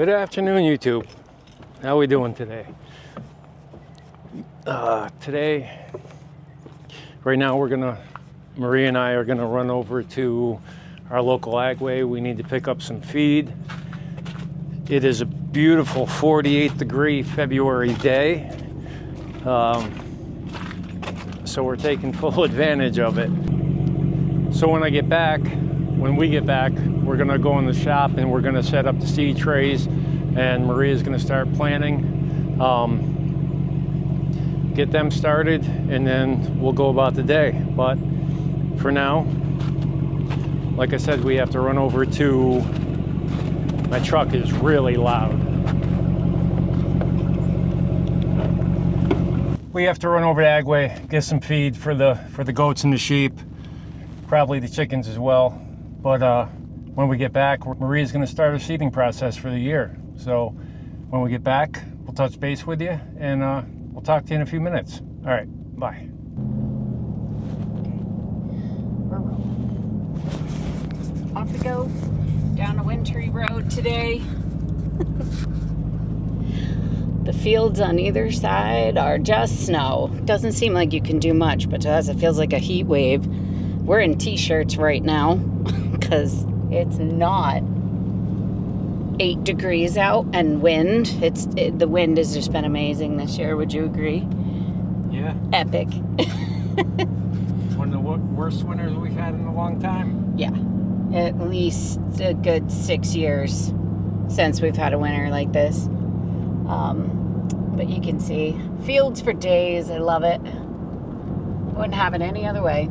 Good afternoon, YouTube. How we doing today? Right now Marie and I are gonna run over to our local Agway. We need to pick up some feed. It is a beautiful 48-degree February day. So we're taking full advantage of it. So when we get back, we're gonna go in the shop and we're gonna set up the seed trays, and Maria's gonna start planting, get them started, and then we'll go about the day. But for now, like I said, we have to run over to, my truck is really loud. We have to run over to Agway, get some feed for the goats and the sheep, probably the chickens as well. But when we get back, Maria's going to start a seeding process for the year. So when we get back, we'll touch base with you, and we'll talk to you in a few minutes. All right, bye. We're rolling. Off we go down a wintry road today. The fields on either side are just snow. Doesn't seem like you can do much, but to us it feels like a heat wave. We're in t-shirts right now because it's not 8 degrees out and wind. The wind has just been amazing this year. Would you agree? Yeah. Epic. One of the worst winters we've had in a long time. Yeah. At least a good 6 years since we've had a winter like this. But you can see fields for days. I love it. Wouldn't have it any other way.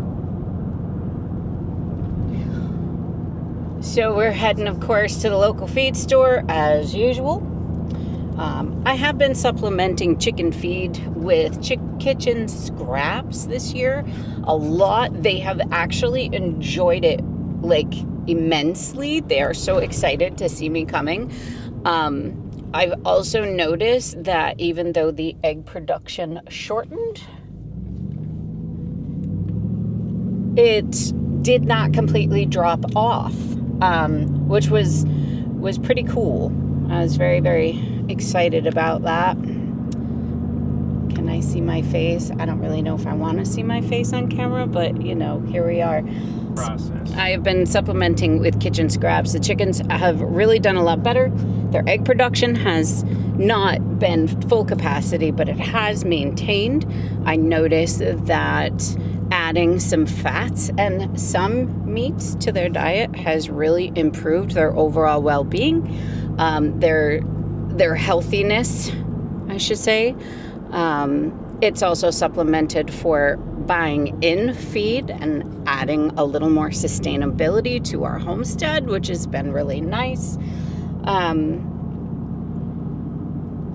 So we're heading, of course, to the local feed store as usual. I have been supplementing chicken feed with kitchen scraps this year a lot. They have actually enjoyed it like immensely. They are so excited to see me coming. I've also noticed that even though the egg production shortened, it did not completely drop off, which was pretty cool. I was very, very excited about that. Can I see my face? I don't really know if I want to see my face on camera, but you know, here we are. Process. I have been supplementing with kitchen scraps. The chickens have really done a lot better. Their egg production has not been full capacity, but it has maintained. I noticed that adding some fats and some meats to their diet has really improved their overall well-being, their healthiness, I should say. It's also supplemented for buying in feed and adding a little more sustainability to our homestead, which has been really nice.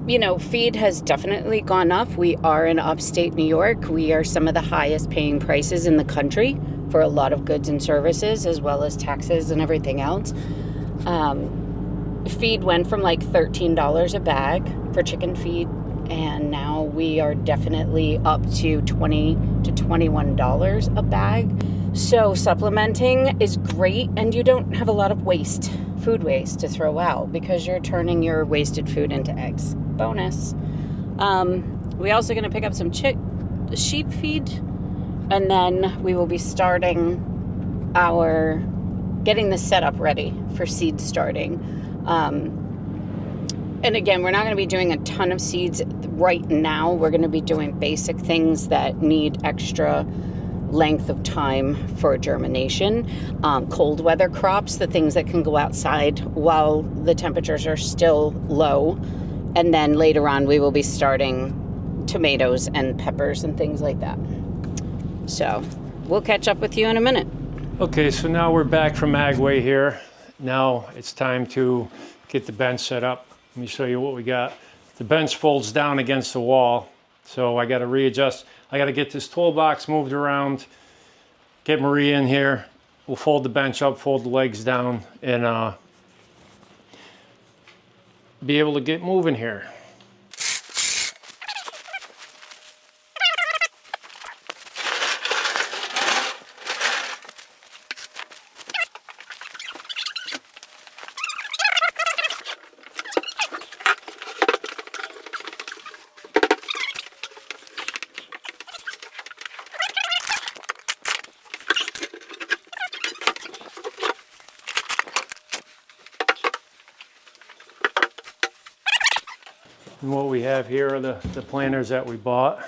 You know, feed has definitely gone up. We are in upstate New York. We are some of the highest paying prices in the country for a lot of goods and services, as well as taxes and everything else. Feed went from like $13 a bag for chicken feed, and now we are definitely up to $20 to $21 a bag. So supplementing is great, and you don't have a lot of food waste to throw out, because you're turning your wasted food into eggs. Bonus. We also going to pick up some sheep feed, and then we will be starting getting the setup ready for seed starting. And again, we're not going to be doing a ton of seeds right now. We're going to be doing basic things that need extra length of time for germination. Cold weather crops, the things that can go outside while the temperatures are still low. And then later on, we will be starting tomatoes and peppers and things like that. So we'll catch up with you in a minute. Okay, so now we're back from Agway here. Now it's time to get the bench set up. Let me show you what we got. The bench folds down against the wall, so I got to readjust. I got to get this toolbox moved around, get Maria in here. We'll fold the bench up, fold the legs down, and be able to get moving here. And what we have here are the planters that we bought.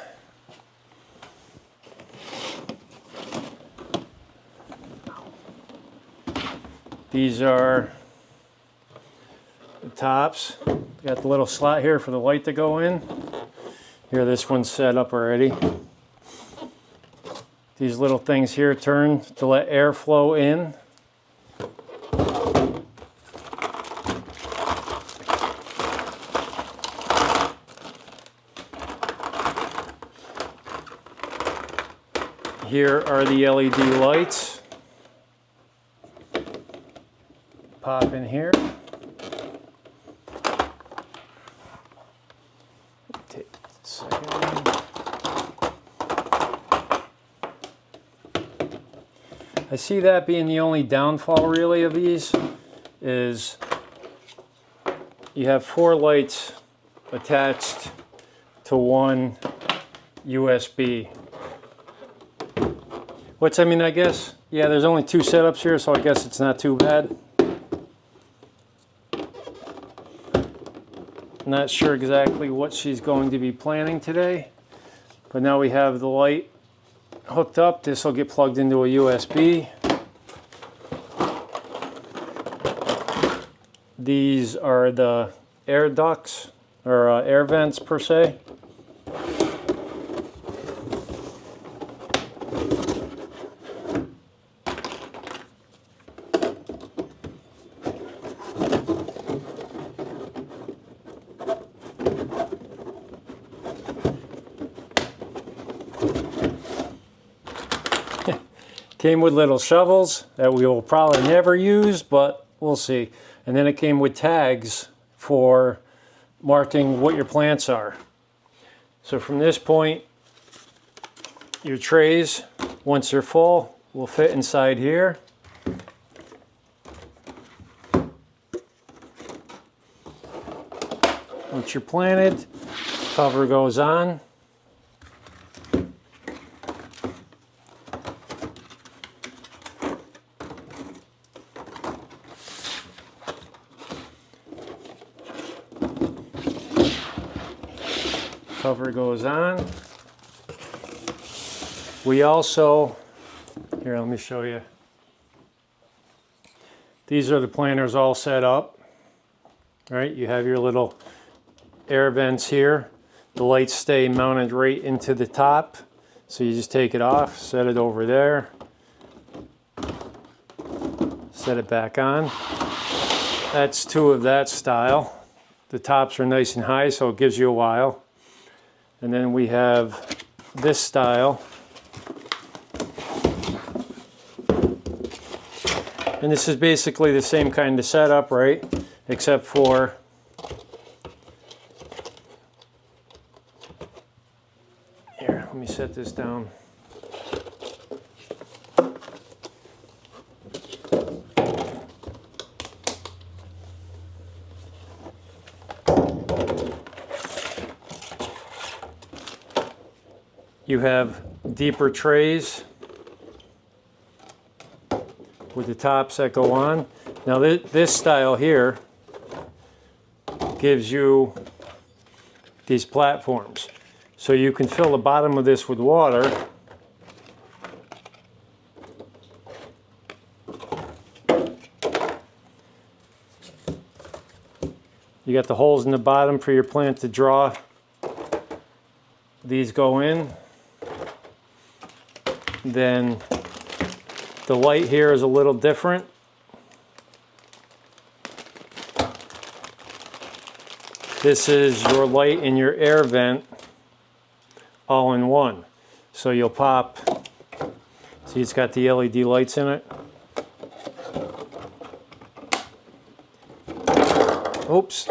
These are the tops. Got the little slot here for the light to go in. Here, this one's set up already. These little things here turn to let air flow in. Here are the LED lights. Pop in here. Take a second. I see that being the only downfall really of these is you have 4 lights attached to one USB. Which, I mean, I guess, yeah, there's only 2 setups here, so I guess it's not too bad. Not sure exactly what she's going to be planning today, but now we have the light hooked up. This will get plugged into a USB. These are the air ducts, or air vents per se. Came with little shovels that we will probably never use, but we'll see. And then it came with tags for marking what your plants are. So from this point, your trays, once they're full, will fit inside here. Once you're planted, cover goes on. Cover goes on. We also, here, let me show you. These are the planters all set up. All right, you have your little air vents here. The lights stay mounted right into the top. So you just take it off, set it over there, set it back on. That's 2 of that style. The tops are nice and high, so it gives you a while. And then we have this style. And this is basically the same kind of setup, right? Except for here, let me set this down. You have deeper trays with the tops that go on. Now this style here gives you these platforms. So you can fill the bottom of this with water. You got the holes in the bottom for your plant to draw. These go in. Then the light here is a little different. This is your light and your air vent all in one. So you'll pop, see it's got the LED lights in it. Oops.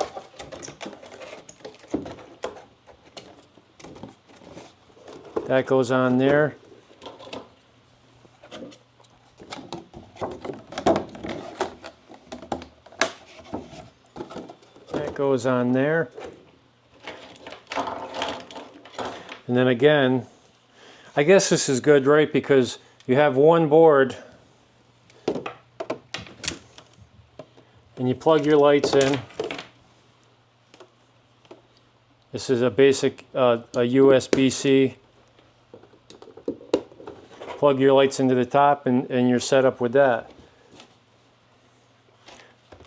That goes on there. Goes on there. And then again, I guess this is good, right? Because you have one board and you plug your lights in This is a basic a USB-C. Plug your lights into the top and you're set up with that.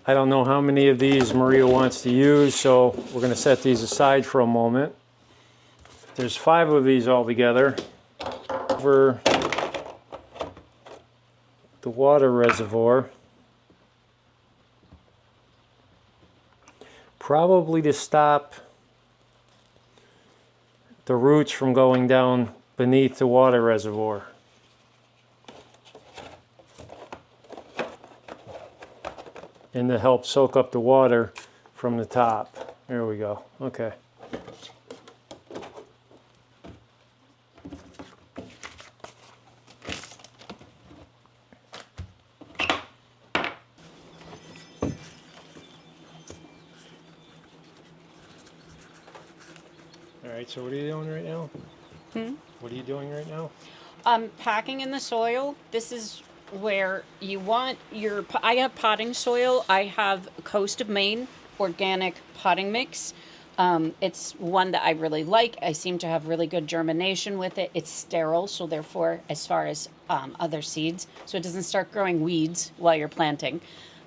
I don't know how many of these Maria wants to use, so we're going to set these aside for a moment. There's 5 of these altogether. Over the water reservoir. Probably to stop the roots from going down beneath the water reservoir. And to help soak up the water from the top. There we go. Okay. All right, so what are you doing right now? What are you doing right now? Packing in the soil. This is where you want your, I have potting soil. I have Coast of Maine organic potting mix. It's one that I really like. I seem to have really good germination with it. It's sterile, so therefore, as far as other seeds, so it doesn't start growing weeds while you're planting.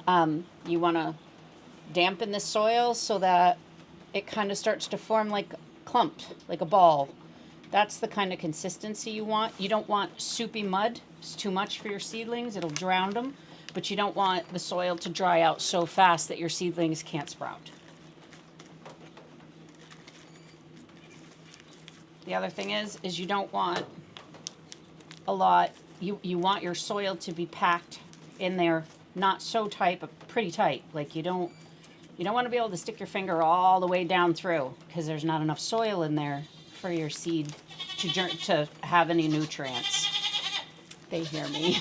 You want to dampen the soil so that it kind of starts to form like a clump, like a ball. That's the kind of consistency you want. You don't want soupy mud. It's too much for your seedlings. It'll drown them. But you don't want the soil to dry out so fast that your seedlings can't sprout. The other thing is you don't want a lot. You want your soil to be packed in there, not so tight, but pretty tight. Like you don't want to be able to stick your finger all the way down through because there's not enough soil in there for your seed to have any nutrients. They hear me.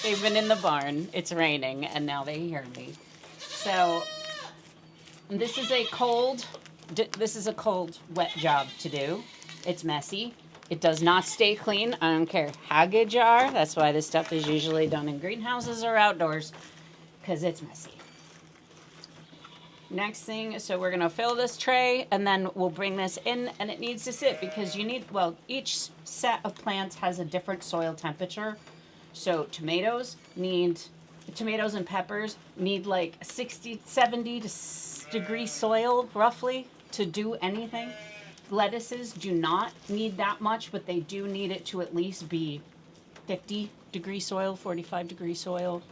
They've been in the barn. It's raining, and now they hear me. So this is a cold, wet job to do. It's messy. It does not stay clean. I don't care how good you are. That's why this stuff is usually done in greenhouses or outdoors, because it's messy. Next thing, so we're going to fill this tray and then we'll bring this in, and it needs to sit because you need, well, each set of plants has a different soil temperature. So tomatoes and peppers need like 60, 70 degree soil roughly to do anything. Lettuces do not need that much, but they do need it to at least be 50 degree soil, 45 degree soil.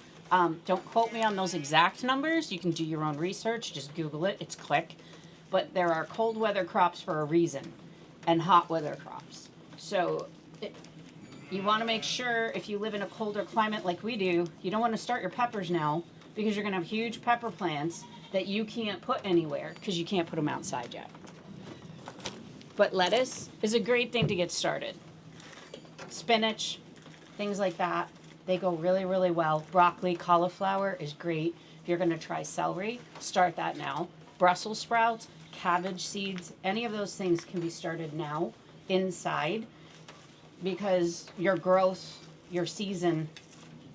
Don't quote me on those exact numbers. You can do your own research. Just Google it. It's quick. But there are cold weather crops for a reason and hot weather crops. So you want to make sure if you live in a colder climate like we do, you don't want to start your peppers now because you're going to have huge pepper plants that you can't put anywhere because you can't put them outside yet. But lettuce is a great thing to get started. Spinach, things like that. They go really, really well. Broccoli, cauliflower is great. If you're going to try celery, start that now. Brussels sprouts, cabbage seeds, any of those things can be started now inside because your growth, your season,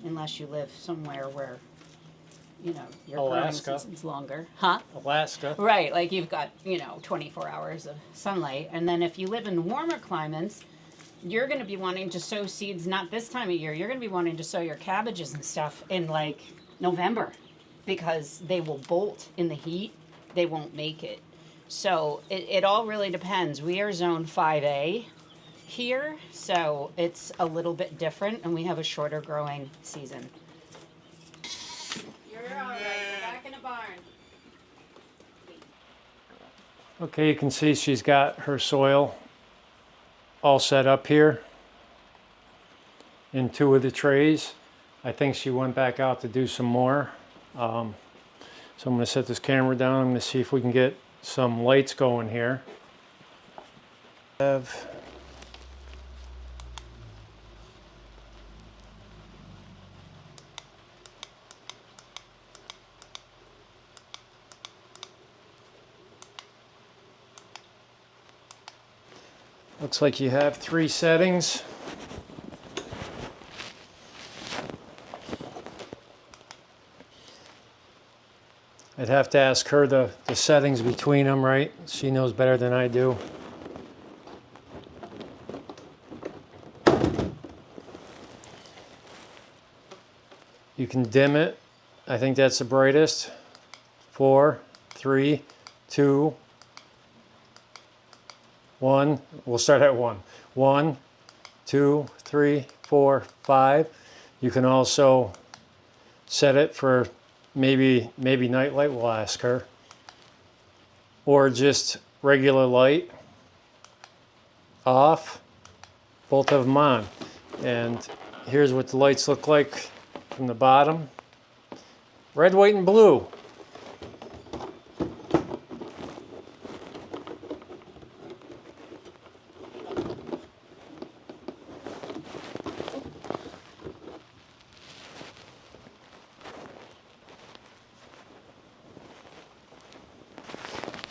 unless you live somewhere where, you know, your growing season's longer. Huh? Alaska. Right, like you've got, 24 hours of sunlight. And then if you live in warmer climates, you're going to be wanting to sow seeds not this time of year. You're going to be wanting to sow your cabbages and stuff in like November because they will bolt in the heat. They won't make it. So it all really depends. We are zone 5A here, so it's a little bit different and we have a shorter growing season. You're all right. We're back in the barn. Okay, you can see she's got her soil all set up here in 2 of the trays. I think she went back out to do some more. So I'm going to set this camera down. I'm going to see if we can get some lights going here. Looks like you have 3 settings. I I'd have to ask her the settings between them, right? She knows better than I do. You can dim it. I think that's the brightest. 4, 3, 2, 1. We'll start at 1. 1, 2, 3, 4, 5. You can also set it for maybe nightlight. We'll ask her. Or just regular light. Off. Both of them on. And here's what the lights look like from the bottom. Red, white, and blue.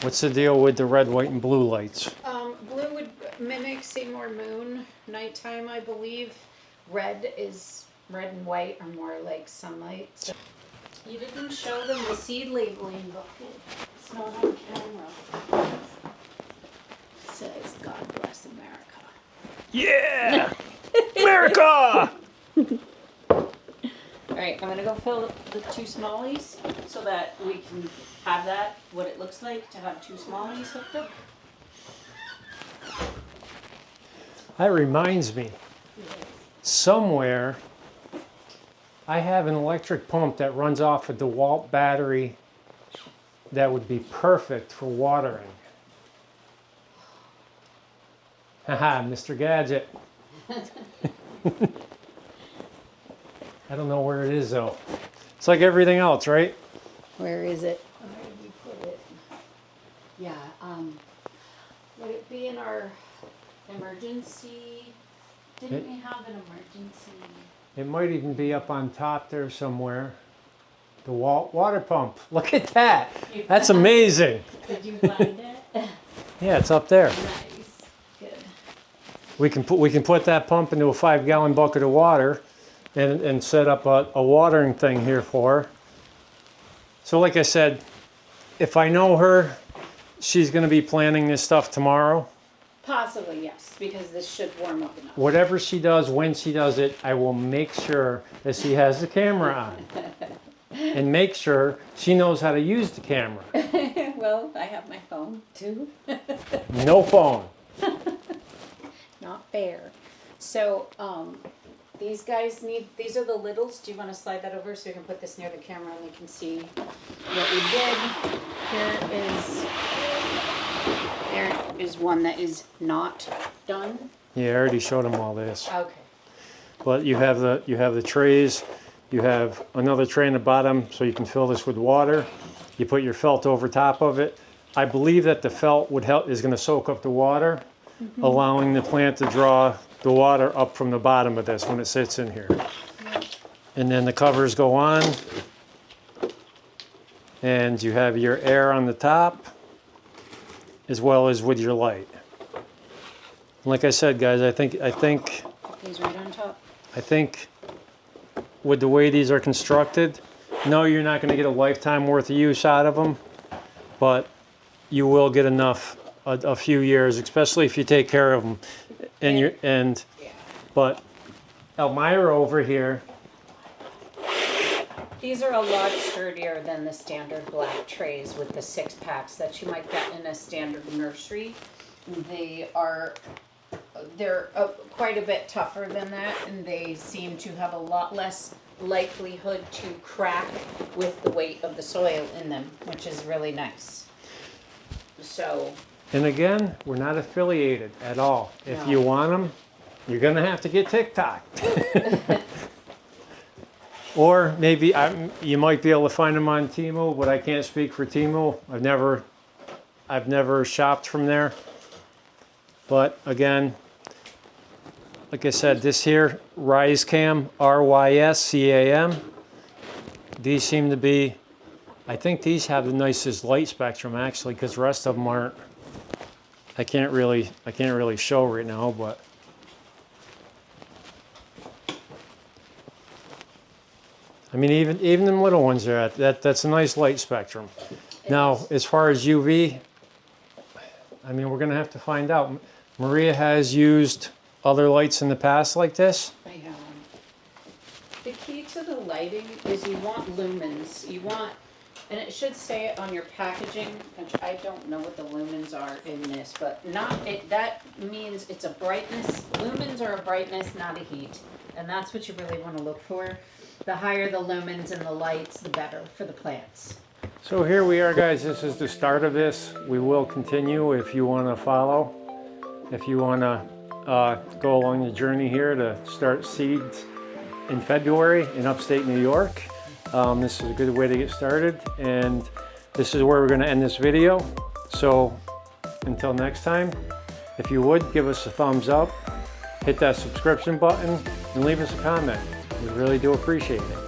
What's the deal with the red, white, and blue lights? Blue would mimic Seymour Moon nighttime, I believe. Red and white are more like sunlight. So you didn't show them the seed labeling book. It's not on camera. It says, God bless America. Yeah! America! All right, I'm gonna go fill the 2 smallies so that we can have that, what it looks like to have 2 smallies hooked up. That reminds me, somewhere I have an electric pump that runs off a DeWalt battery that would be perfect for watering. Haha, Mr. Gadget. I don't know where it is though. It's like everything else, right? Where is it? Where did we put it? Yeah, would it be in our emergency? Didn't we have an emergency? It might even be up on top there somewhere. The water pump. Look at that. That's amazing. Did you find it? Yeah, it's up there. Nice. Good. We can put that pump into a 5-gallon bucket of water and set up a watering thing here for her. So like I said, if I know her, she's going to be planning this stuff tomorrow. Possibly, yes, because this should warm up enough. Whatever she does, when she does it, I will make sure that she has the camera on. And make sure she knows how to use the camera. Well, I have my phone too. No phone. Not fair. So, these guys these are the littles. Do you want to slide that over so we can put this near the camera and they can see what we did? There is one that is not done. Yeah, I already showed them all this. Okay. But you have the trays. You have another tray in the bottom so you can fill this with water. You put your felt over top of it. I believe that the felt is going to soak up the water, allowing the plant to draw the water up from the bottom of this when it sits in here. And then the covers go on. And you have your air on the top as well as with your light. Like I said, guys, I think He's right on top. with the way these are constructed, no, you're not going to get a lifetime worth of use out of them, but you will get enough a few years, especially if you take care of them. But Elmira over here, These are a lot sturdier than the standard black trays with the 6-packs that you might get in a standard nursery. They're quite a bit tougher than that, and they seem to have a lot less likelihood to crack with the weight of the soil in them, which is really nice. So, and again, we're not affiliated at all. If No. you want them, you're going to have to get TikTok. Or maybe you might be able to find them on Temu, but I can't speak for Temu. I've never shopped from there. But again, like I said, this here, RysCam, RYSCAM, these seem to be, I think these have the nicest light spectrum actually, because the rest of them aren't. I can't really show right now, but I mean, even the little ones are that's a nice light spectrum. Now, as far as UV, I mean, we're gonna have to find out. Maria has used other lights in the past like this. The key to the lighting is you want lumens. You want, and it should say it on your packaging, which I don't know what the lumens are in this, but that means it's a brightness. Lumens are a brightness, not a heat. And that's what you really want to look for. The higher the lumens and the lights, the better for the plants. So here we are, guys. This is the start of this. We will continue if you want to follow. If you want to go along the journey here to start seeds in February in upstate New York. This is a good way to get started. And this is where we're going to end this video. So until next time, if you would, give us a thumbs up, hit that subscription button, and leave us a comment. We really do appreciate it.